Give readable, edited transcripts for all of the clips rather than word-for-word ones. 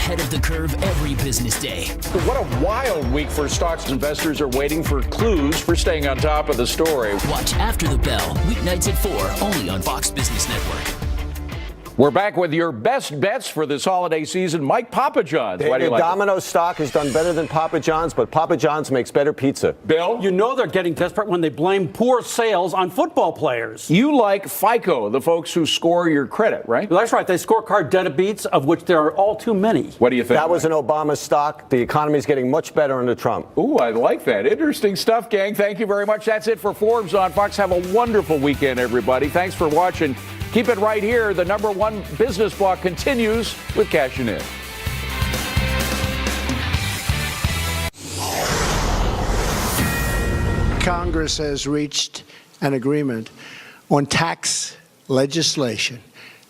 ahead of the curve every business day. What a wild week for stocks. Investors are waiting for clues for staying on top of the story. Watch After the Bell, weeknights at 4, only on Fox Business Network. We're back with your best bets for this holiday season. Mike Papajohns. Why do you like Domino's stock has done better than Papa John's, but Papa John's makes better pizza. Bill? You know they're getting desperate when they blame poor sales on football players. You like FICO, the folks who score your credit, right? That's right. They scorecard deadbeats, of which there are all too many. What do you think? That was an Obama stock. The economy's getting much better under Trump. Ooh, I like that. Interesting stuff, gang. Thank you very much. That's it for Forbes on Fox. Have a wonderful weekend, everybody. Thanks for watching. Keep it right here. The #1 business block continues with Cashing In. Congress has reached an agreement on tax legislation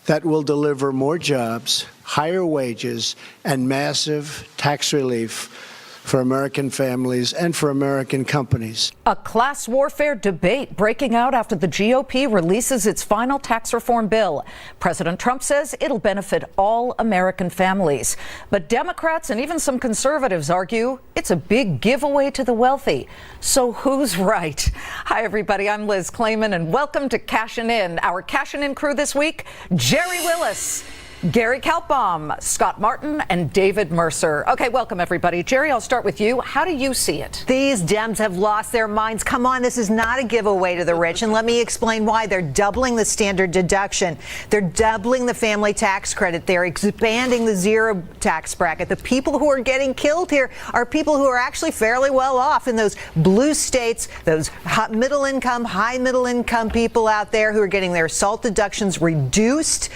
that will deliver more jobs, higher wages, and massive tax relief for American families and for American companies. A class warfare debate breaking out after the GOP releases its final tax reform bill. President Trump says it'll benefit all American families. But Democrats and even some conservatives argue it's a big giveaway to the wealthy. So who's right? Hi, everybody. I'm Liz Klayman, and welcome to Cashin' In. Our Cashin' In crew this week, Jerry Willis, Gary Kaltbaum, Scott Martin, and David Mercer. Okay, welcome, everybody. Jerry, I'll start with you. How do you see it? These Dems have lost their minds. Come on, this is not a giveaway to the rich. And let me explain why. They're doubling the standard deduction. They're doubling the family tax credit. They're expanding the zero tax bracket. The people who are getting killed here are people who are actually fairly well off in those blue states, those middle income, high middle income people out there who are getting their SALT deductions reduced.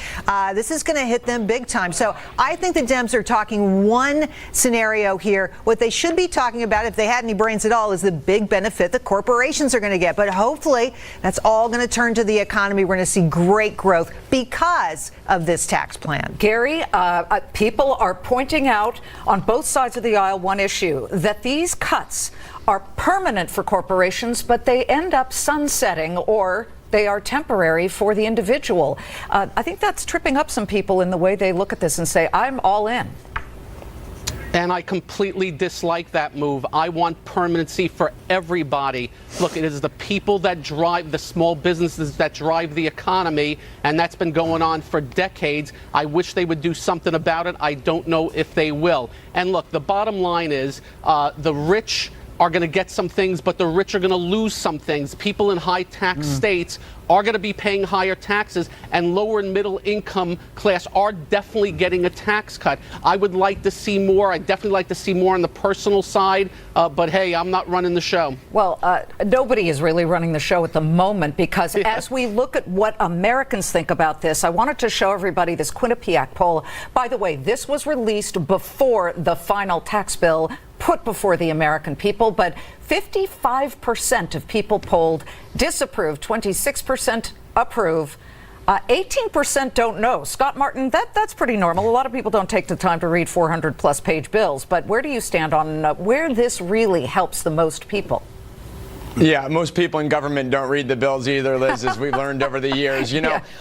This is going to hit them big time. So I think the Dems are talking one scenario here. What they should be talking about, if they had any brains at all, is the big benefit the corporations are going to get. But hopefully that's all going to turn to the economy. We're going to see great growth because of this tax plan. Gary, people are pointing out on both sides of the aisle one issue, that these cuts are permanent for corporations, but they end up sunsetting, or they are temporary for the individual. I think that's tripping up some people in the way they look at this and say, I'm all in. And I completely dislike that move. I want permanency for everybody. Look, it is the people that drive the small businesses that drive the economy, and that's been going on for decades. I wish they would do something about it. I don't know if they will. And look, the bottom line is the rich are going to get some things, but the rich are going to lose some things. People in high tax states are going to be paying higher taxes, and lower and middle income class are definitely getting a tax cut. I would like to see more. I'd definitely like to see more on the personal side, but hey, I'm not running the show. Well, nobody is really running the show at the moment, because as we look at what Americans think about this, I wanted to show everybody this Quinnipiac poll. By the way, this was released before the final tax bill put before the American people, but 55% of people polled disapprove, 26% approve, 18% don't know. Scott Martin, that's pretty normal. A lot of people don't take the time to read 400-plus page bills, but where do you stand on where this really helps the most people? Yeah, most people in government don't read the bills either, Liz, as we've learned over the years.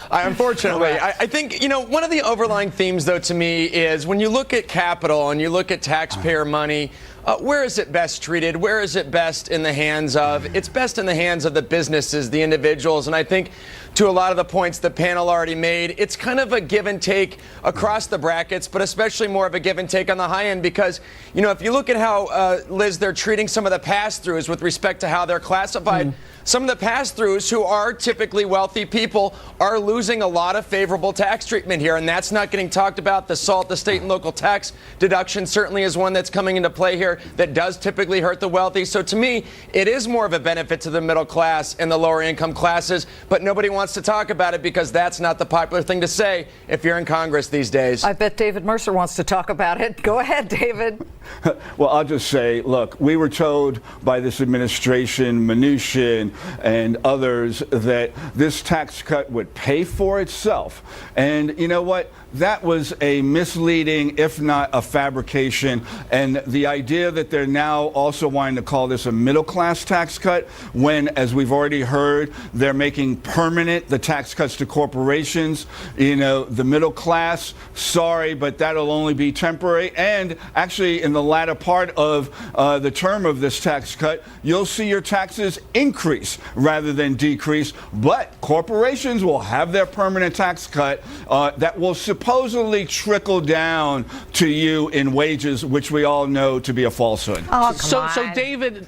Unfortunately, I think, one of the overlying themes, though, to me is when you look at capital and you look at taxpayer money, where is it best treated? Where is it best in the hands of? It's best in the hands of the businesses, the individuals. And I think to a lot of the points the panel already made, it's kind of a give and take across the brackets, but especially more of a give and take on the high end because, if you look at how, Liz, they're treating some of the pass-throughs with respect to how they're classified, some of the pass-throughs who are typically wealthy people are losing a lot of favorable tax treatment here, and that's not getting talked about. The SALT, the state and local tax deduction, certainly is one that's coming into play here that does typically hurt the wealthy. So to me, it is more of a benefit to the middle class and the lower income classes, but nobody wants to talk about it because that's not the popular thing to say if you're in Congress these days. I bet David Mercer wants to talk about it. Go ahead, David. Well, I'll just say, look, we were told by this administration, Mnuchin and others, that this tax cut would pay for itself. And you know what? That was a misleading, if not a fabrication. And the idea idea that they're now also wanting to call this a middle-class tax cut when, as we've already heard, they're making permanent the tax cuts to corporations. You know, the middle class, sorry, but that'll only be temporary. And actually, in the latter part of the term of this tax cut, you'll see your taxes increase rather than decrease. But corporations will have their permanent tax cut that will supposedly trickle down to you in wages, which we all know to be a falsehood. Oh, So David,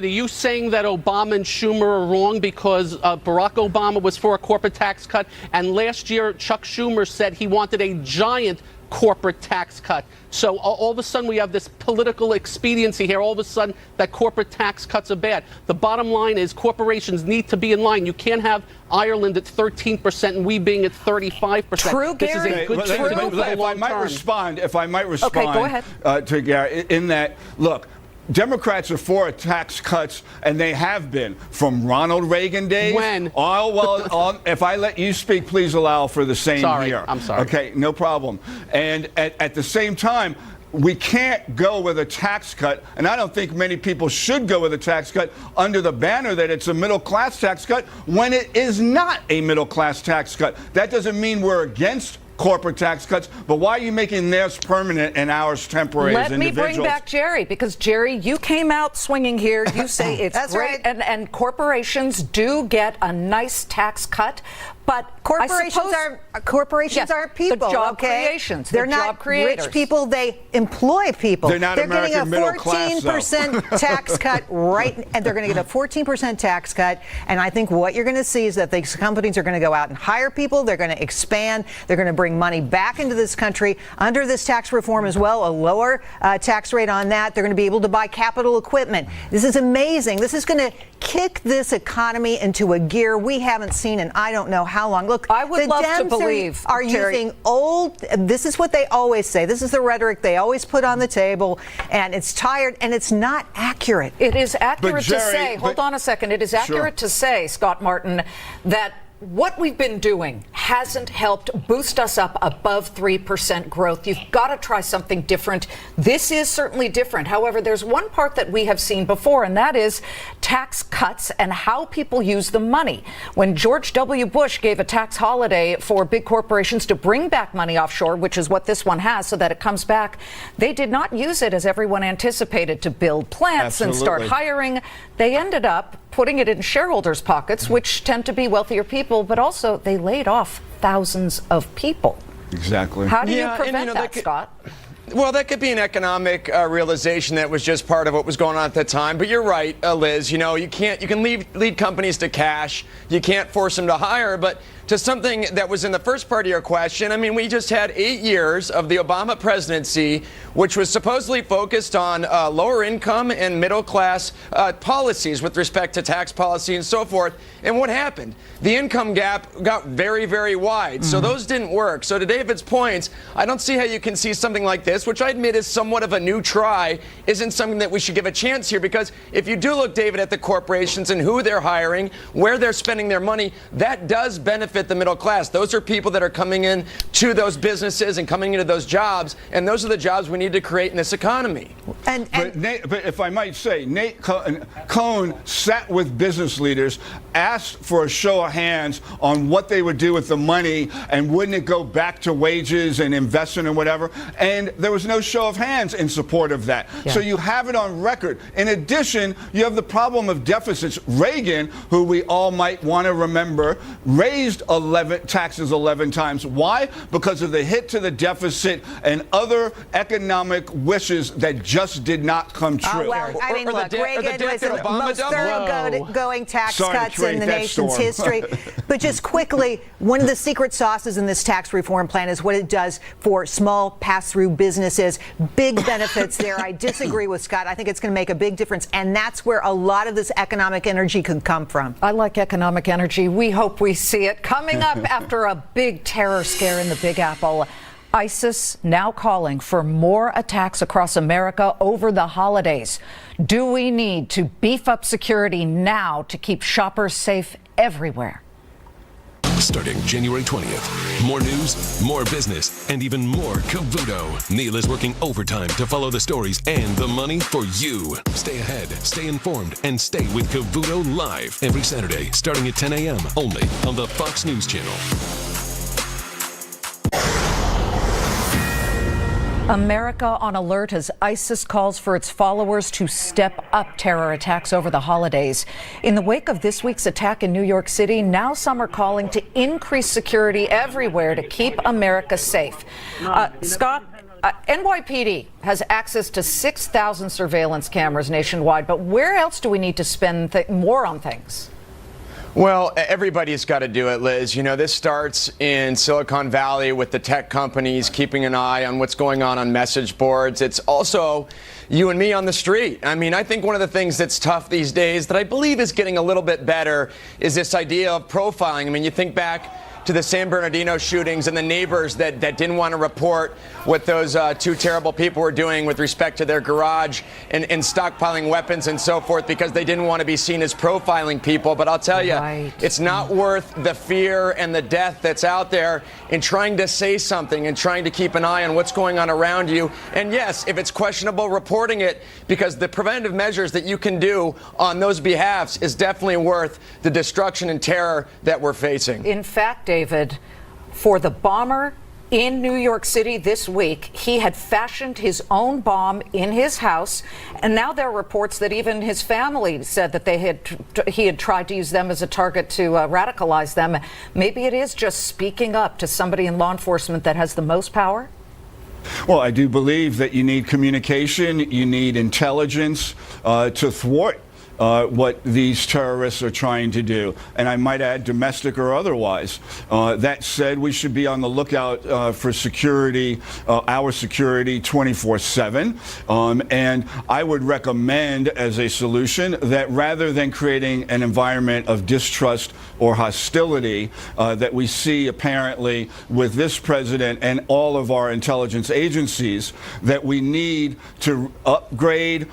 are you saying that Obama and Schumer are wrong because Barack Obama was for a corporate tax cut, and last year Chuck Schumer said he wanted a giant corporate tax cut? So all of a sudden we have this political expediency here. All of a sudden that corporate tax cuts are bad. The bottom line is corporations need to be in line. You can't have Ireland at 13% and we being at 35%. True, This is Gary. a good thing to do for the If long I might term. respond, Okay, go ahead. To Gary, in that, look, Democrats are for tax cuts, and they have been from Ronald Reagan days. When? Oh, well, if I let you speak, please allow for the same Sorry, here. I'm sorry. Okay, no problem. And at the same time, we can't go with a tax cut, and I don't think many people should go with a tax cut under the banner that it's a middle-class tax cut when it is not a middle-class tax cut. That doesn't mean we're against corporate tax cuts, but why are you making theirs permanent and ours temporary as Let me individuals? bring back Jerry, because Jerry, you came out swinging here. You say it's That's great, right. and corporations do get a nice tax cut, but Corporations Yes, aren't people. the job okay? creations, They're the not job creators. rich people. They employ people. They're not getting American a middle class, though. 14% tax cut right, and they're going to get a 14% tax cut. And I think what you're going to see is that these companies are going to go out and hire people. They're going to expand. They're going to bring money back into this country under this tax reform as well, a lower tax rate on that. They're going to be able to buy capital equipment. This is amazing. This is going to kick this economy into a gear we haven't seen in I don't know how long. Look, I would the love to Dems believe, are Jerry. using old. This is what they always say. This is the rhetoric they always put on the table, and it's tired and it's not accurate. It is accurate But to Jerry, say, hold on a second, it is accurate to say, Scott Martin, that what we've been doing hasn't helped boost us up above 3% growth. You've got to try something different. This is certainly different. However, there's one part that we have seen before, and that is tax cuts and how people use the money. When George W. Bush gave a tax holiday for big corporations to bring back money offshore, which is what this one has, so that it comes back, they did not use it as everyone anticipated to build plants and start Absolutely. hiring. They ended up putting it in shareholders' pockets, which tend to be wealthier people, but also they laid off thousands of people. Exactly. How do Yeah, you and, prevent you know, that, that could- Scott? Well, that could be an economic realization that was just part of what was going on at the time. But you're right, Liz. You know, you can lead companies to cash. You can't force them to hire. But to something that was in the first part of your question, I mean, we just had 8 years of the Obama presidency, which was supposedly focused on lower income and middle class policies with respect to tax policy and so forth. And what happened? The income gap got very, very wide. So those didn't work. So to David's points, I don't see how you can see something like this, which I admit is somewhat of a new try, isn't something that we should give a chance here. Because if you do look, David, at the corporations and who they're hiring, where they're spending their money, that does benefit the middle class. Those are people that are coming in to those businesses and coming into those jobs. And those are the jobs we need to create in this economy. But if I might say, Nate Cohn sat with business leaders, asked for a show of hands on what they would do with the money and wouldn't it go back to wages and investment and whatever. And there was no show of hands in support of that. So you have it on record. In addition, you have the problem of deficits. Reagan, who we all might want to remember, raised taxes 11 times. Why? Because of the hit to the deficit and other economic wishes that just did not come true. Oh, well, I mean, look, Reagan was the most thoroughgoing tax Sorry to cuts in create the that nation's storm. history. But just quickly, one of the secret sauces in this tax reform plan is what it does for small pass-through businesses. Big benefits there. I disagree with Scott. I think it's going to make a big difference. And that's where a lot of this economic energy could come from. I like economic energy. We hope we see it. Coming up after a big terror scare in the Big Apple, ISIS now calling for more attacks across America over the holidays. Do we need to beef up security now to keep shoppers safe everywhere? starting January 20th. More news, more business, and even more Cavuto. Neil is working overtime to follow the stories and the money for you. Stay ahead, stay informed, and stay with Cavuto live every Saturday starting at 10 a.m. only on the Fox News Channel. America on alert as ISIS calls for its followers to step up terror attacks over the holidays. In the wake of this week's attack in New York City, now some are calling to increase security everywhere to keep America safe. Scott, NYPD has access to 6,000 surveillance cameras nationwide, but where else do we need to spend more on things? Well, everybody's got to do it, Liz. You know, this starts in Silicon Valley with the tech companies keeping an eye on what's going on message boards. It's also you and me on the street. I mean, I think one of the things that's tough these days that I believe is getting a little bit better is this idea of profiling. I mean, you think back to the San Bernardino shootings and the neighbors that didn't want to report what those two terrible people were doing with respect to their garage and stockpiling weapons and so forth because they didn't want to be seen as profiling people. But I'll tell you, it's not worth the fear and the death that's out there in trying to say something and trying to keep an eye on what's going on around you. And yes, if it's questionable, reporting it, because the preventive measures that you can do on those behalves is definitely worth the destruction and terror that we're facing. In fact, David, for the bomber in New York City this week, he had fashioned his own bomb in his house, and now there are reports that even his family said that he had tried to use them as a target to radicalize them. Maybe it is just speaking up to somebody in law enforcement that has the most power? Well, I do believe that you need communication, you need intelligence to thwart what these terrorists are trying to do, and I might add domestic or otherwise. That said, we should be on the lookout for security, our security 24/7, and I would recommend as a solution that rather than creating an environment of distrust or hostility that we see apparently with this president and all of our intelligence agencies, that we need to upgrade,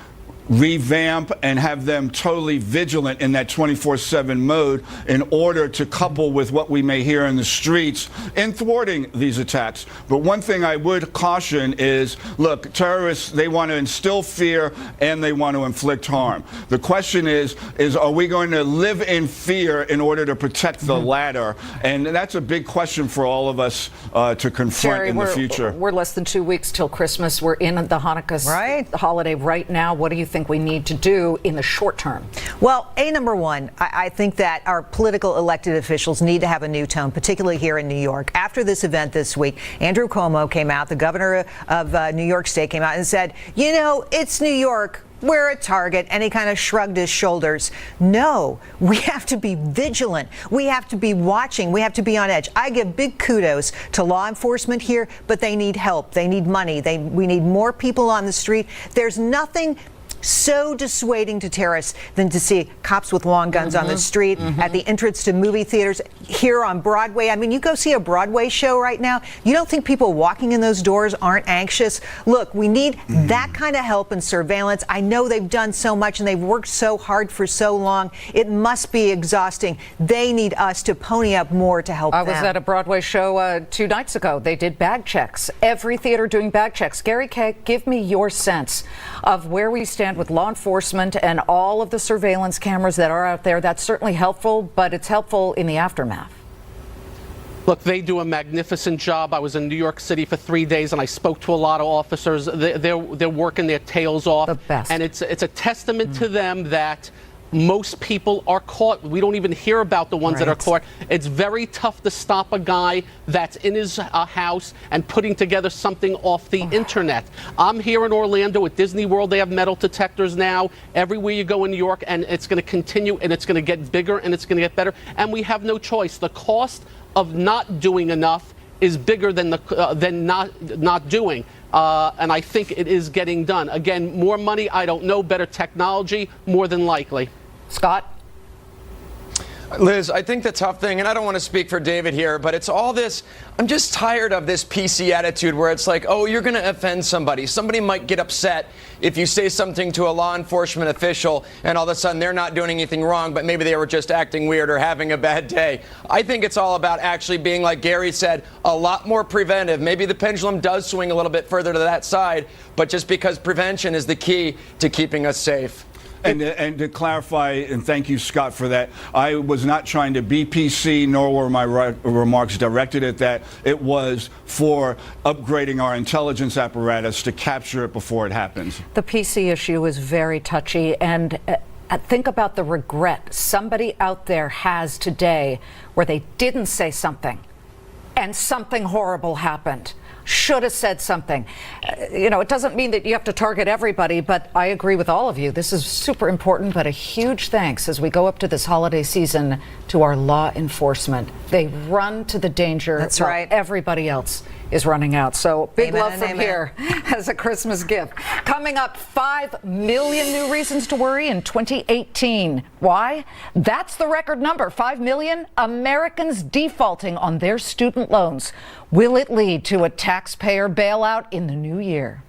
revamp, and have them totally vigilant in that 24/7 mode in order to couple with what we may hear in the streets in thwarting these attacks. But one thing I would caution is, look, terrorists, they want to instill fear and they want to inflict harm. The question is are we going to live in fear in order to protect the latter? And that's a big question for all of us to confront Jerry, in the future. We're less than 2 weeks till Christmas. We're in the Hanukkah holiday right now. What do you think we need to do in the short term? Well, number one, I think that our political elected officials need to have a new tone, particularly here in New York. After this event this week, Andrew Cuomo came out, the governor of New York State came out and said, you know, it's New York. We're a target, and he kind of shrugged his shoulders. No, we have to be vigilant. We have to be watching. We have to be on edge. I give big kudos to law enforcement here, but they need help. They need money. We need more people on the street. There's nothing so dissuading to terrorists than to see cops with long guns on the street, at the entrance to movie theaters, here on Broadway. I mean, you go see a Broadway show right now, you don't think people walking in those doors aren't anxious? Look, we need that kind of help and surveillance. I know they've done so much and they've worked so hard for so long. It must be exhausting. They need us to pony up more to help them. I was at a Broadway show 2 nights ago. They did bag checks. Every theater doing bag checks. Gary Kay, give me your sense of where we stand with law enforcement and all of the surveillance cameras that are out there. That's certainly helpful, but it's helpful in the aftermath. Look, they do a magnificent job. I was in New York City for 3 days, and I spoke to a lot of officers. They're working their tails off. The best. And it's a testament to them that most people are caught. We don't even hear about the ones that are caught. It's very tough to stop a guy that's in his house and putting together something off the internet. I'm here in Orlando at Disney World. They have metal detectors now everywhere you go in New York, and it's going to continue, and it's going to get bigger, and it's going to get better. And we have no choice. The cost of not doing enough is bigger than not doing. And I think it is getting done. Again, more money, I don't know. Better technology, more than likely. Scott? Liz, I think the tough thing, and I don't want to speak for David here, but it's all this, I'm just tired of this PC attitude where it's like, oh, you're going to offend somebody. Somebody might get upset if you say something to a law enforcement official and all of a sudden they're not doing anything wrong, but maybe they were just acting weird or having a bad day. I think it's all about actually being, like Gary said, a lot more preventive. Maybe the pendulum does swing a little bit further to that side, but just because prevention is the key to keeping us safe. And to clarify, and thank you, Scott, for that, I was not trying to be PC, nor were my remarks directed at that. It was for upgrading our intelligence apparatus to capture it before it happens. The PC issue is very touchy, and think about the regret somebody out there has today where they didn't say something and something horrible happened. Should have said something. It doesn't mean that you have to target everybody, but I agree with all of you. This is super important, but a huge thanks as we go up to this holiday season to our law enforcement. They run to the danger. That's while right. Everybody else is running out. So big Amen love and from amen. here as a Christmas gift. Coming up, 5 million new reasons to worry in 2018. Why? That's the record number, 5 million Americans defaulting on their student loans. Will it lead to a taxpayer bailout in the new year?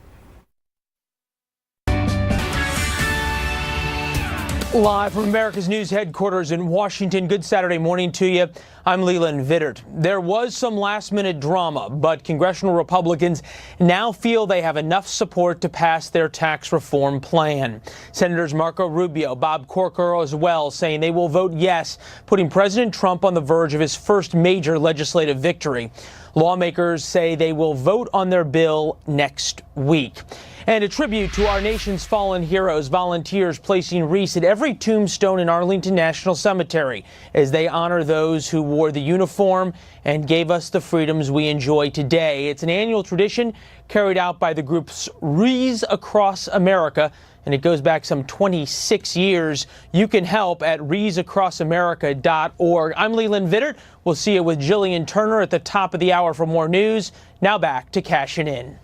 Live from America's News headquarters in Washington. Good Saturday morning to you. I'm Leland Vittert. There was some last-minute drama, but congressional Republicans now feel they have enough support to pass their tax reform plan. Senators Marco Rubio, Bob Corker as well, saying they will vote yes, putting President Trump on the verge of his first major legislative victory. Lawmakers say they will vote on their bill next week. And a tribute to our nation's fallen heroes, volunteers placing wreaths at every tombstone in Arlington National Cemetery as they honor those who wore the uniform and gave us the freedoms we enjoy today. It's an annual tradition carried out by the groups Wreaths Across America, and it goes back some 26 years. You can help at wreathsacrossamerica.org. I'm Leland Vittert. We'll see you with Jillian Turner at the top of the hour for more news. Now back to Cashing In.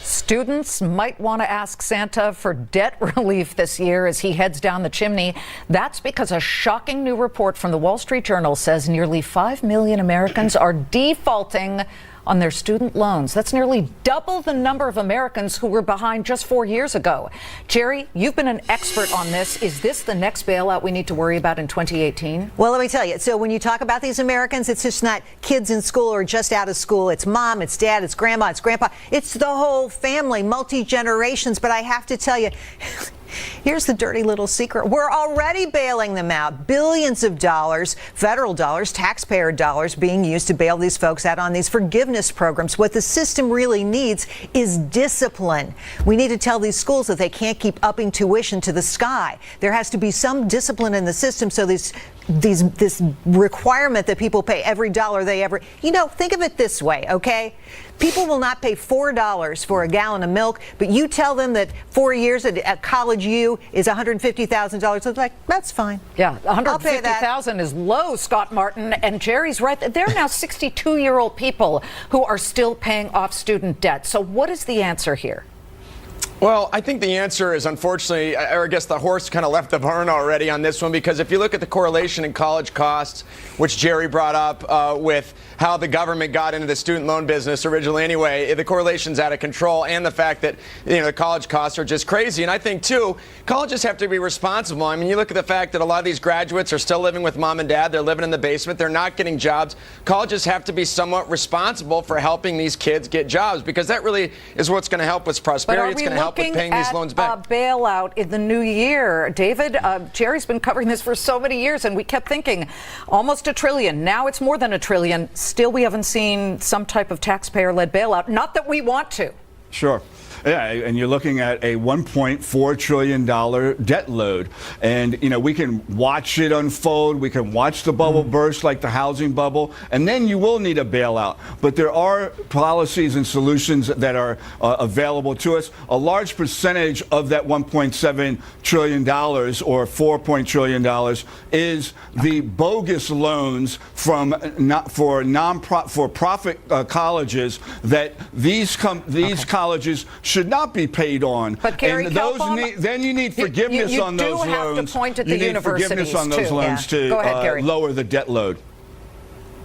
Students might want to ask Santa for debt relief this year as he heads down the chimney. That's because a shocking new report from the Wall Street Journal says nearly 5 million Americans are defaulting on their student loans. That's nearly double the number of Americans who were behind just 4 years ago. Jerry, you've been an expert on this. Is this the next bailout we need to worry about in 2018? Well, let me tell you. So when you talk about these Americans, it's just not kids in school or just out of school. It's mom, it's dad, it's grandma, it's grandpa. It's the whole family, multi-generations. But I have to tell you, here's the dirty little secret. We're already bailing them out. Billions of dollars, federal dollars, taxpayer dollars being used to bail these folks out on these forgiveness programs. What the system really needs is discipline. We need to tell these schools that they can't keep upping tuition to the sky. There has to be some discipline in the system so this requirement that people pay every dollar they ever, think of it this way, okay? People will not pay $4 for a gallon of milk, but you tell them that 4 years at College U is $150,000. It's like, that's fine. Yeah, $150,000 is low, Scott Martin. And Jerry's right. There are now 62-year-old people who are still paying off student debt. So what is the answer here? Well, I think the answer is, unfortunately, or I guess the horse kind of left the barn already on this one, because if you look at the correlation in college costs, which Jerry brought up with how the government got into the student loan business originally anyway, the correlation's out of control, and the fact that the college costs are just crazy. And I think, too, colleges have to be responsible. I mean, you look at the fact that a lot of these graduates are still living with mom and dad. They're living in the basement. They're not getting jobs. Colleges have to be somewhat responsible for helping these kids get jobs, because that really is what's going to help with prosperity. It's going to help with paying these loans back. A bailout in the new year. David, Jerry's been covering this for so many years, and we kept thinking almost $1 trillion. Now it's more than $1 trillion. Still, we haven't seen some type of taxpayer-led bailout. Not that we want to. Sure. Yeah, and you're looking at a $1.4 trillion debt load. And, we can watch it unfold. We can watch the bubble burst like the housing bubble. And then you will need a bailout. But there are policies and solutions that are available to us. A large percentage of that $1.7 trillion or $4 trillion is the bogus loans from for profit colleges that these colleges should not be paid on. But Gary and those Kalpom, then you need forgiveness on those loans. You do have to point at the you need universities forgiveness on those too. loans to Go ahead, Gary. lower the debt load.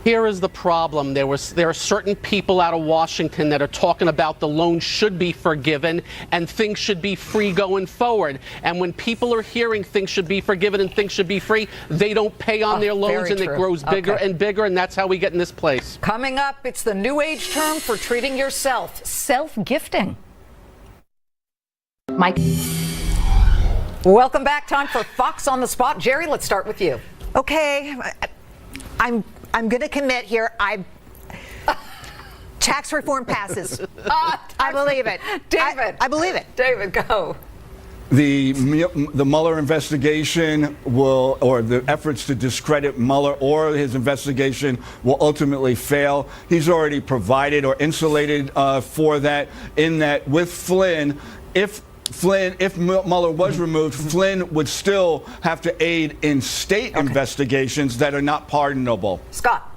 Here is the problem. There are certain people out of Washington that are talking about the loan should be forgiven and things should be free going forward. And when people are hearing things should be forgiven and things should be free, they don't pay on their loans, and it grows bigger and bigger, and that's how we get in this place. Coming up, it's the new age term for treating yourself, self-gifting. Mike. Welcome back. Time for Fox on the Spot. Jerry, let's start with you. Okay, I'm going to commit here. Tax reform passes. I believe it. David. I believe it. David, go. The Mueller investigation or the efforts to discredit Mueller or his investigation will ultimately fail. He's already provided or insulated for that, in that with Flynn, if Mueller was removed, Flynn would still have to aid in state investigations that are not pardonable. Scott.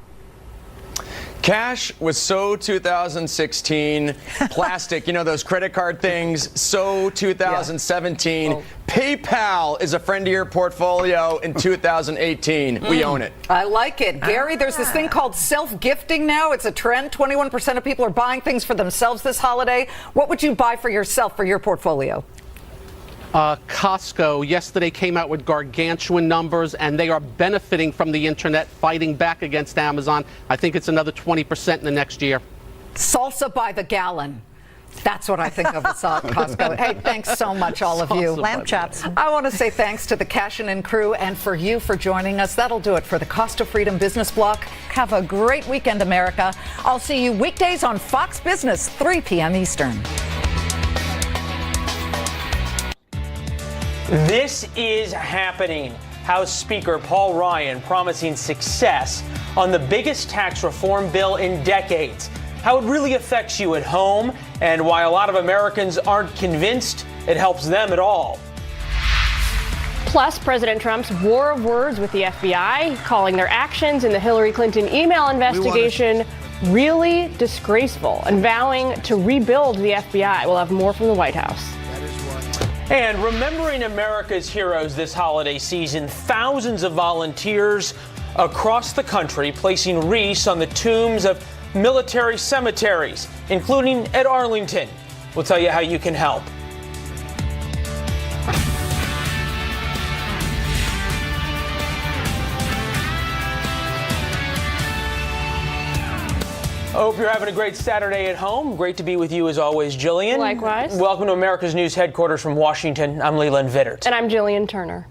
Cash was so 2016. Plastic, those credit card things, so 2017. Yeah. PayPal is a friend of your portfolio in 2018. We own it. I like it. Gary, there's this thing called self-gifting now. It's a trend. 21% of people are buying things for themselves this holiday. What would you buy for yourself for your portfolio? Costco yesterday came out with gargantuan numbers, and they are benefiting from the internet, fighting back against Amazon. I think it's another 20% in the next year. Salsa by the gallon. That's what I think of as Costco. Hey, thanks so much, all of you. Lamb chops. I want to say thanks to the Cash and In crew and for you for joining us. That'll do it for the Cost of Freedom Business Block. Have a great weekend, America. I'll see you weekdays on Fox Business, 3 p.m. Eastern. This is happening. House Speaker Paul Ryan promising success on the biggest tax reform bill in decades. How it really affects you at home, and why a lot of Americans aren't convinced it helps them at all. Plus, President Trump's war of words with the FBI, calling their actions in the Hillary Clinton email investigation really disgraceful, and vowing to rebuild the FBI. We'll have more from the White House. And remembering America's heroes this holiday season, thousands of volunteers across the country placing wreaths on the tombs of military cemeteries, including at Arlington. We'll tell you how you can help. I hope you're having a great Saturday at home. Great to be with you as always, Jillian. Likewise. Welcome to America's News Headquarters from Washington. I'm Leland Vittert. And I'm Jillian Turner.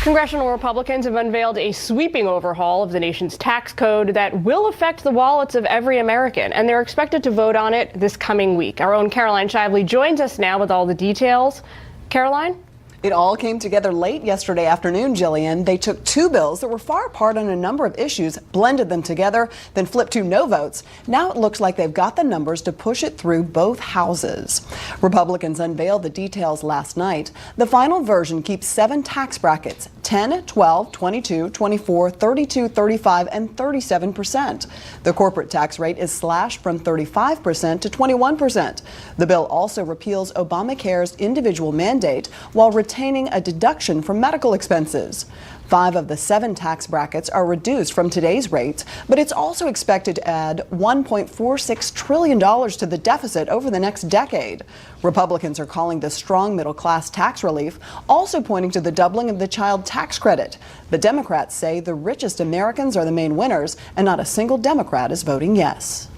Congressional Republicans have unveiled a sweeping overhaul of the nation's tax code that will affect the wallets of every American, and they're expected to vote on it this coming week. Our own Caroline Shively joins us now with all the details. Caroline? It all came together late yesterday afternoon, Jillian. They took two bills that were far apart on a number of issues, blended them together, then flipped to no votes. Now it looks like they've got the numbers to push it through both houses. Republicans unveiled the details last night. The final version keeps 7 tax brackets: 10, 12, 22, 24, 32, 35, and 37%. The corporate tax rate is slashed from 35% to 21%. The bill also repeals Obamacare's individual mandate while retaining a deduction for medical expenses. 5 of the 7 tax brackets are reduced from today's rates, but it's also expected to add $1.46 trillion to the deficit over the next decade. Republicans are calling this strong middle-class tax relief, also pointing to the doubling of the child tax credit. The Democrats say the richest Americans are the main winners, and not a single Democrat is voting yes.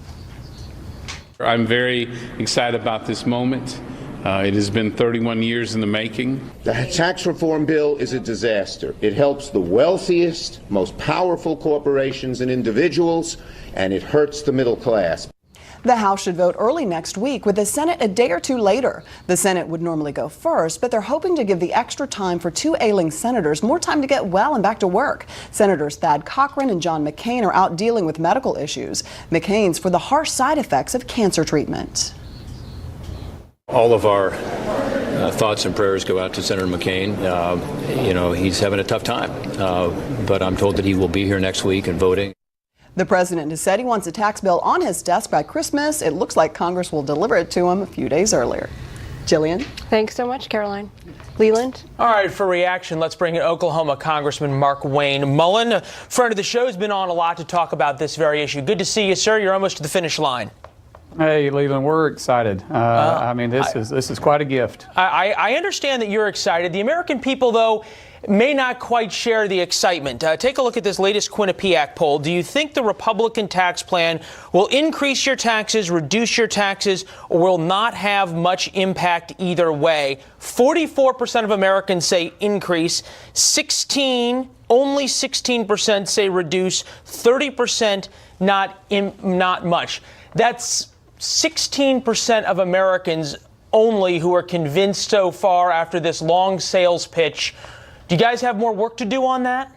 I'm very excited about this moment. It has been 31 years in the making. The tax reform bill is a disaster. It helps the wealthiest, most powerful corporations and individuals, and it hurts the middle class. The House should vote early next week, with the Senate a day or two later. The Senate would normally go first, but they're hoping to give the extra time for 2 ailing senators more time to get well and back to work. Senators Thad Cochran and John McCain are out dealing with medical issues. McCain's for the harsh side effects of cancer treatment. All of our thoughts and prayers go out to Senator McCain. He's having a tough time, but I'm told that he will be here next week and voting. The president has said he wants a tax bill on his desk by Christmas. It looks like Congress will deliver it to him a few days earlier. Jillian? Thanks so much, Caroline. Leland? All right, for reaction, let's bring in Oklahoma Congressman Mark Wayne Mullen. A friend of the show, has been on a lot to talk about this very issue. Good to see you, sir. You're almost to the finish line. Hey, Leland, we're excited. I mean, this is quite a gift. I understand that you're excited. The American people, though, may not quite share the excitement. Take a look at this latest Quinnipiac poll. Do you think the Republican tax plan will increase your taxes, reduce your taxes, or will not have much impact either way? 44% of Americans say increase, only 16% say reduce, 30% not much. That's 16% of Americans only who are convinced so far after this long sales pitch. Do you guys have more work to do on that?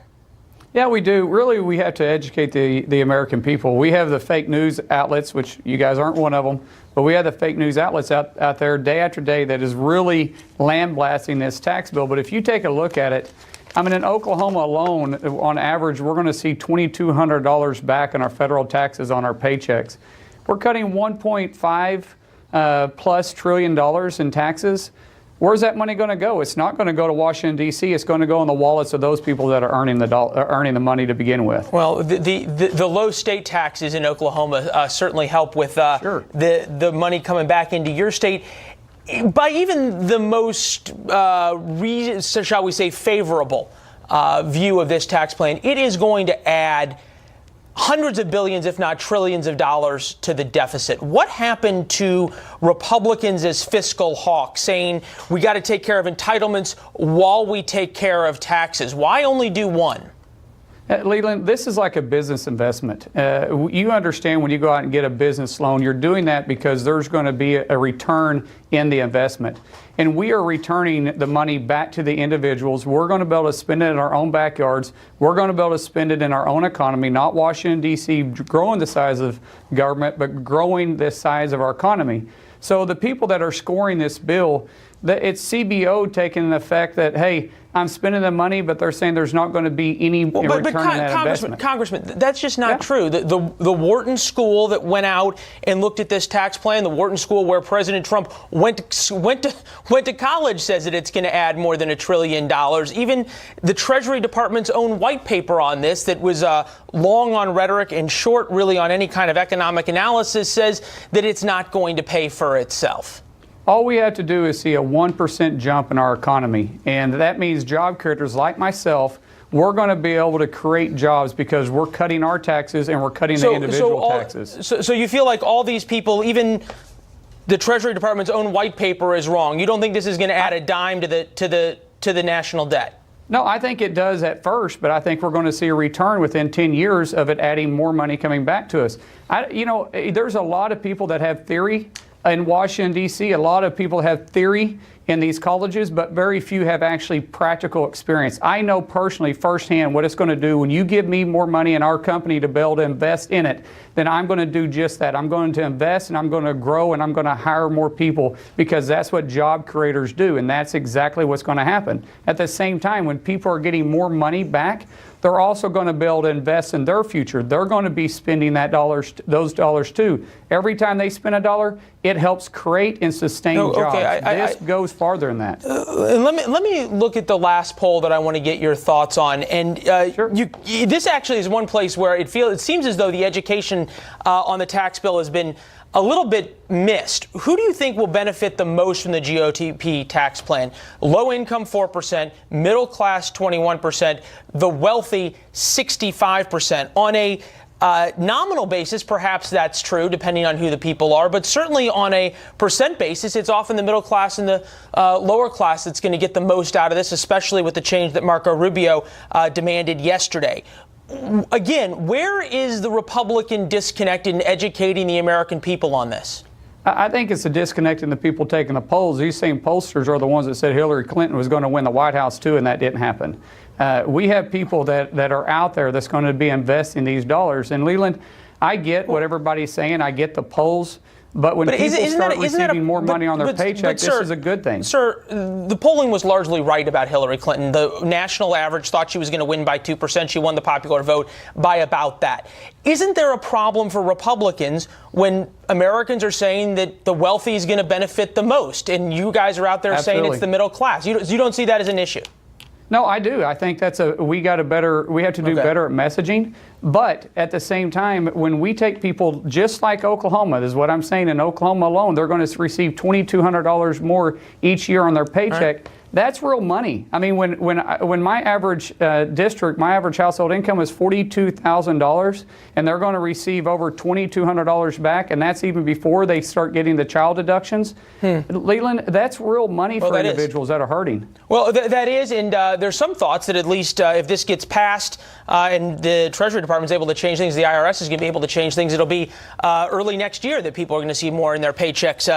Yeah, we do. Really, we have to educate the American people. We have the fake news outlets, which you guys aren't one of them, but we have the fake news outlets out there day after day that is really lambasting this tax bill. But if you take a look at it, I mean, in Oklahoma alone, on average, we're going to see $2,200 back in our federal taxes on our paychecks. We're cutting $1.5 plus trillion in taxes. Where's that money going to go? It's not going to go to Washington, D.C. It's going to go in the wallets of those people that are earning the money to begin with. Well, the low state taxes in Oklahoma certainly help with the money coming back into your state. By even the most, shall we say, favorable view of this tax plan, it is going to add hundreds of billions, if not trillions of dollars to the deficit. What happened to Republicans as fiscal hawks saying we got to take care of entitlements while we take care of taxes? Why only do one? Leland, this is like a business investment. You understand when you go out and get a business loan, you're doing that because there's going to be a return in the investment. And we are returning the money back to the individuals. We're going to be able to spend it in our own backyards. We're going to be able to spend it in our own economy, not Washington, D.C., growing the size of government, but growing the size of our economy. So the people that are scoring this bill, it's CBO taking an effect that, hey, I'm spending the money, but they're saying there's not going to be any return in that investment. Congressman, that's just not true. The Wharton School that went out and looked at this tax plan, the Wharton School where President Trump went to college, says that it's going to add more than $1 trillion. Even the Treasury Department's own white paper on this that was long on rhetoric and short really on any kind of economic analysis says that it's not going to pay for itself. All we have to do is see a 1% jump in our economy, and that means job creators like myself, we're going to be able to create jobs because we're cutting our taxes and we're cutting the individual taxes. So you feel like all these people, even the Treasury Department's own white paper, is wrong. You don't think this is going to add a dime to the national debt? No, I think it does at first, but I think we're going to see a return within 10 years of it adding more money coming back to us. There's a lot of people that have theory in Washington, D.C., a lot of people have theory in these colleges, but very few have actually practical experience. I know personally firsthand what it's going to do when you give me more money in our company to be able to invest in it, then I'm going to do just that. I'm going to invest and I'm going to grow and I'm going to hire more people because that's what job creators do, and that's exactly what's going to happen. At the same time, when people are getting more money back, they're also going to be able to invest in their future. They're going to be spending those dollars too. Every time they spend a dollar, it helps create and sustain jobs. This goes farther than that. Let me look at the last poll that I want to get your thoughts on. And sure. This actually is one place where it seems as though the education on the tax bill has been a little bit missed. Who do you think will benefit the most from the GOP tax plan? Low income, 4%, middle class, 21%, the wealthy, 65%. On a nominal basis, perhaps that's true, depending on who the people are, but certainly on a percent basis, it's often the middle class and the lower class that's going to get the most out of this, especially with the change that Marco Rubio demanded yesterday. Again, where is the Republican disconnect in educating the American people on this? I think it's a disconnect in the people taking the polls. These same pollsters are the ones that said Hillary Clinton was going to win the White House too, and that didn't happen. We have people that are out there that's going to be investing these dollars. And Leland, I get what everybody's saying. I get the polls. But when people start receiving more money on their paycheck, this is a good thing. Sir, the polling was largely right about Hillary Clinton. The national average thought she was going to win by 2%. She won the popular vote by about that. Isn't there a problem for Republicans when Americans are saying that the wealthy is going to benefit the most, and you guys are out there saying it's the middle class? You don't see that as an issue? No, I do. I think that's we have to do better at messaging. But at the same time, when we take people just like Oklahoma, this is what I'm saying, in Oklahoma alone, they're going to receive $2,200 more each year on their paycheck. Right. That's real money. I mean, when my average district, my average household income is $42,000, and they're going to receive over $2,200 back, and that's even before they start getting the child deductions. Leland, that's real money for individuals that are hurting. Well, that is, and there's some thoughts that at least if this gets passed and the Treasury Department is able to change things, the IRS is going to be able to change things. It'll be early next year that people are going to see more in their paychecks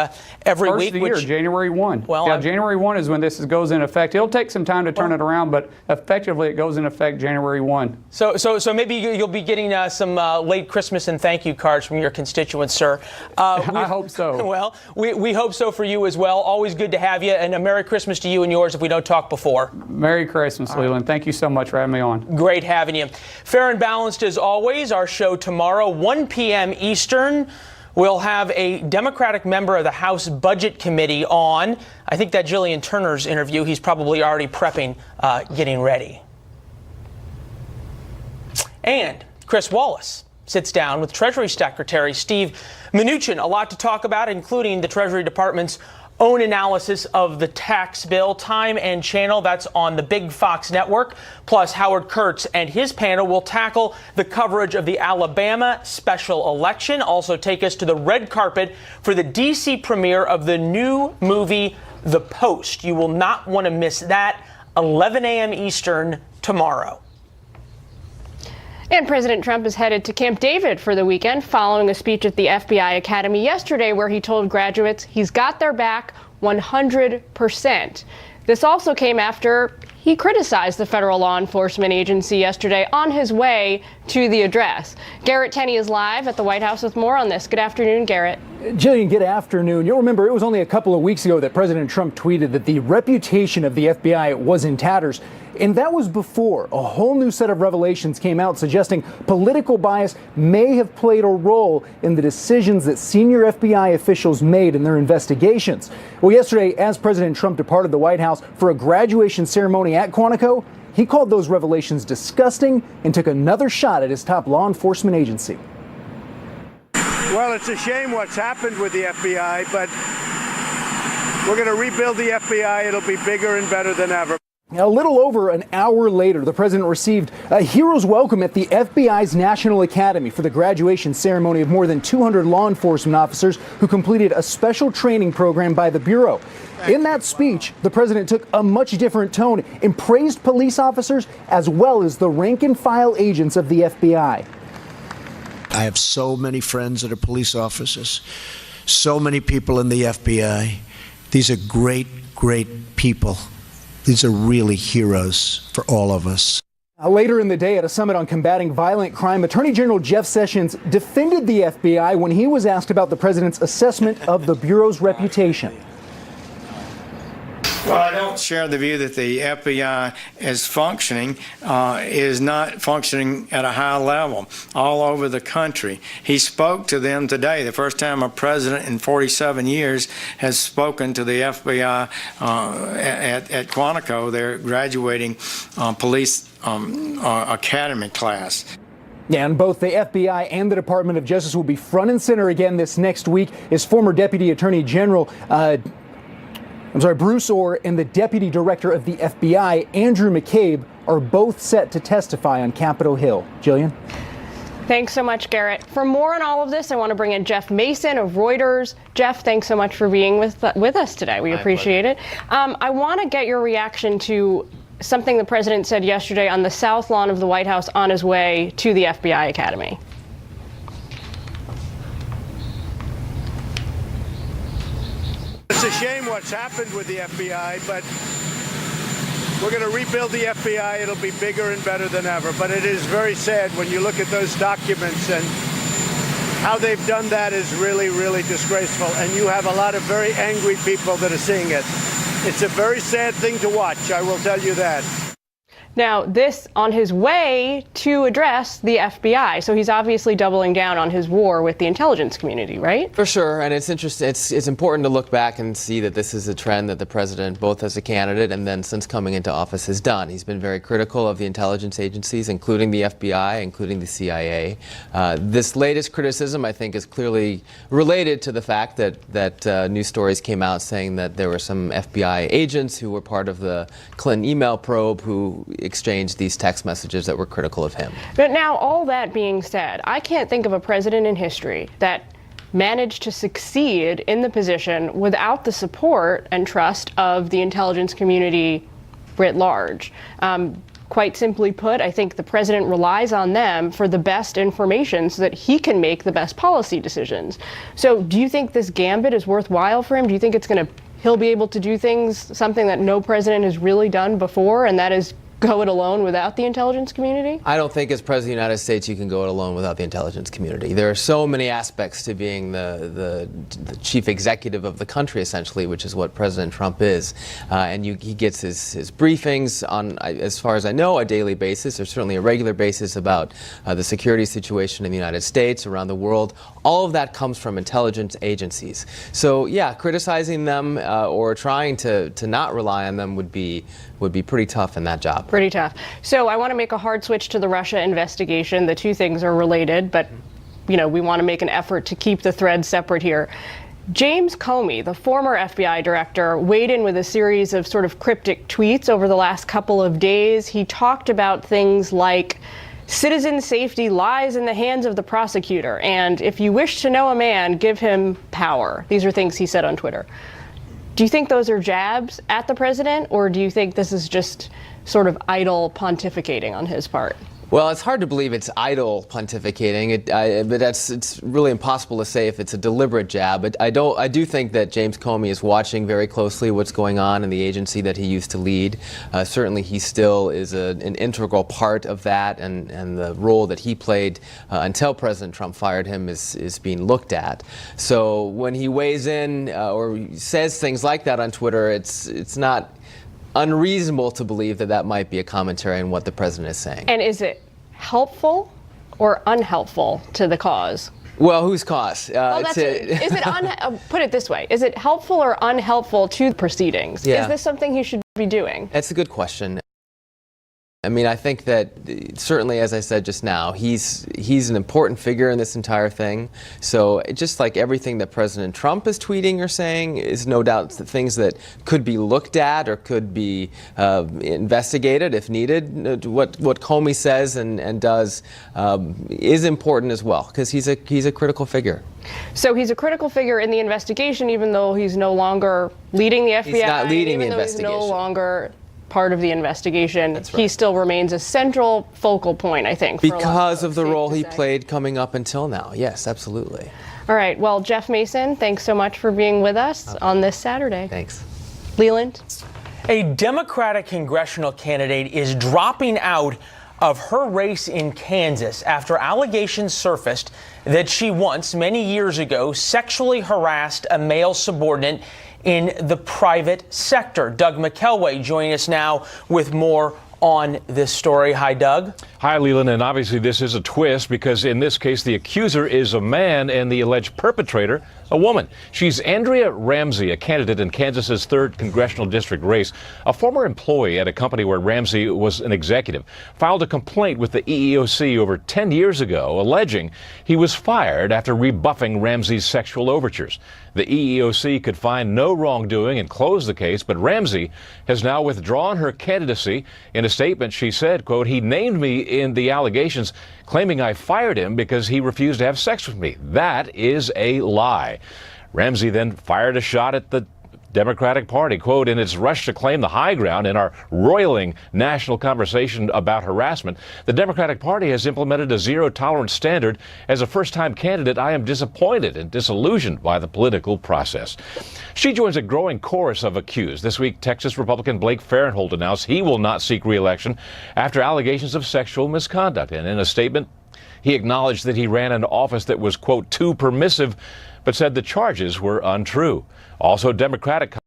every week. First of the year, January 1. Well, January 1 is when this goes in effect. It'll take some time to turn it around, but effectively it goes in effect January 1. So maybe you'll be getting some late Christmas and thank you cards from your constituents, sir. I hope so. Well, we hope so for you as well. Always good to have you, and a Merry Christmas to you and yours if we don't talk before. Merry Christmas, Leland. Thank you so much for having me on. Great having you. Fair and balanced as always. Our show tomorrow, 1 p.m. Eastern. We'll have a Democratic member of the House Budget Committee on. I think that Jillian Turner's interview, he's probably already prepping, getting ready. And Chris Wallace sits down with Treasury Secretary Steve Mnuchin. A lot to talk about, including the Treasury Department's own analysis of the tax bill. Time and channel, that's on the Big Fox network. Plus, Howard Kurtz and his panel will tackle the coverage of the Alabama special election. Also take us to the red carpet for the D.C. premiere of the new movie, The Post. You will not want to miss that. 11 a.m. Eastern tomorrow. And President Trump is headed to Camp David for the weekend following a speech at the FBI Academy yesterday where he told graduates he's got their back 100%. This also came after he criticized the federal law enforcement agency yesterday on his way to the address. Garrett Tenney is live at the White House with more on this. Good afternoon, Garrett. Jillian, good afternoon. You'll remember it was only a couple of weeks ago that President Trump tweeted that the reputation of the FBI was in tatters. And that was before a whole new set of revelations came out suggesting political bias may have played a role in the decisions that senior FBI officials made in their investigations. Well, yesterday, as President Trump departed the White House for a graduation ceremony at Quantico, he called those revelations disgusting and took another shot at his top law enforcement agency. Well, it's a shame what's happened with the FBI, but we're going to rebuild the FBI. It'll be bigger and better than ever. A little over an hour later, the president received a hero's welcome at the FBI's National Academy for the graduation ceremony of more than 200 law enforcement officers who completed a special training program by the Bureau. In that speech, the president took a much different tone and praised police officers as well as the rank and file agents of the FBI. I have so many friends that are police officers, so many people in the FBI. These are great, great people. These are really heroes for all of us. Later in the day at a summit on combating violent crime, Attorney General Jeff Sessions defended the FBI when he was asked about the president's assessment of the Bureau's reputation. Well, I don't share the view that the FBI is not functioning at a high level all over the country. He spoke to them today, the first time a president in 47 years has spoken to the FBI at Quantico, their graduating police academy class. Yeah, and both the FBI and the Department of Justice will be front and center again this next week as former Deputy Attorney General Bruce Orr and the Deputy Director of the FBI, Andrew McCabe, are both set to testify on Capitol Hill. Jillian? Thanks so much, Garrett. For more on all of this, I want to bring in Jeff Mason of Reuters. Jeff, thanks so much for being with us today. We appreciate it. I want to get your reaction to something the president said yesterday on the South Lawn of the White House on his way to the FBI Academy. It's a shame what's happened with the FBI, but we're going to rebuild the FBI. It'll be bigger and better than ever. But it is very sad when you look at those documents and How they've done that is really, really disgraceful. And you have a lot of very angry people that are seeing it. It's a very sad thing to watch, I will tell you that. Now, this on his way to address the FBI. So he's obviously doubling down on his war with the intelligence community, right? For sure. And it's interesting. It's important to look back and see that this is a trend that the president, both as a candidate and then since coming into office, has done. He's been very critical of the intelligence agencies, including the FBI, including the CIA. This latest criticism, I think, is clearly related to the fact that news stories came out saying that there were some FBI agents who were part of the Clinton email probe who exchanged these text messages that were critical of him. But now, all that being said, I can't think of a president in history that managed to succeed in the position without the support and trust of the intelligence community writ large. Quite simply put, I think the president relies on them for the best information so that he can make the best policy decisions. So do you think this gambit is worthwhile for him? Do you think he'll be able to do something that no president has really done before, and that is go it alone without the intelligence community? I don't think as President of the United States you can go it alone without the intelligence community. There are so many aspects to being the chief executive of the country, essentially, which is what President Trump is. And he gets his briefings on, as far as I know, a daily basis, or certainly a regular basis about the security situation in the United States, around the world. All of that comes from intelligence agencies. So yeah, criticizing them or trying to not rely on them would be pretty tough in that job. Pretty tough. So I want to make a hard switch to the Russia investigation. The two things are related, but we want to make an effort to keep the threads separate here. James Comey, the former FBI director, weighed in with a series of sort of cryptic tweets over the last couple of days. He talked about things like citizen safety lies in the hands of the prosecutor, and if you wish to know a man, give him power. These are things he said on Twitter. Do you think those are jabs at the president, or do you think this is just sort of idle pontificating on his part? Well, it's hard to believe it's idle pontificating, but it's really impossible to say if it's a deliberate jab. But I do think that James Comey is watching very closely what's going on in the agency that he used to lead. Certainly, he still is an integral part of that, and the role that he played until President Trump fired him is being looked at. So when he weighs in or says things like that on Twitter, it's not unreasonable to believe that might be a commentary on what the president is saying. And is it helpful or unhelpful to the cause? Well, whose cause? Put it this way: is it helpful or unhelpful to proceedings? Yeah. Is this something he should be doing? That's a good question. I mean, I think that certainly, as I said just now, he's an important figure in this entire thing. So just like everything that President Trump is tweeting or saying is no doubt things that could be looked at or could be investigated if needed. What Comey says and does is important as well, because he's a critical figure. So he's a critical figure in the investigation, even though he's no longer leading the FBI. He's not leading the investigation. He's no longer part of the investigation. That's right. He still remains a central focal point, I think. Because of the role he played coming up until now. Yes, absolutely. All right. Well, Jeff Mason, thanks so much for being with us on this Saturday. Thanks. Leland? A Democratic congressional candidate is dropping out of her race in Kansas after allegations surfaced that she once, many years ago, sexually harassed a male subordinate in the private sector. Doug McKelway joining us now with more on this story. Hi, Doug. Hi, Leland. And obviously this is a twist because in this case, the accuser is a man and the alleged perpetrator a woman. She's Andrea Ramsey, a candidate in Kansas's 3rd congressional district race. A former employee at a company where Ramsey was an executive filed a complaint with the EEOC over 10 years ago, alleging he was fired after rebuffing Ramsey's sexual overtures. The EEOC could find no wrongdoing and close the case, but Ramsey has now withdrawn her candidacy. In a statement, she said, quote, "He named me in the allegations, claiming I fired him because he refused to have sex with me. That is a lie." Ramsey then fired a shot at the Democratic Party, quote, "In its rush to claim the high ground in our roiling national conversation about harassment, the Democratic Party has implemented a zero-tolerance standard. As a first-time candidate, I am disappointed and disillusioned by the political process." She joins a growing chorus of accused. This week, Texas Republican Blake Farenthold announced he will not seek re-election after allegations of sexual misconduct. And in a statement, He acknowledged that he ran an office that was, quote, too permissive, but said the charges were untrue. Also, Democratic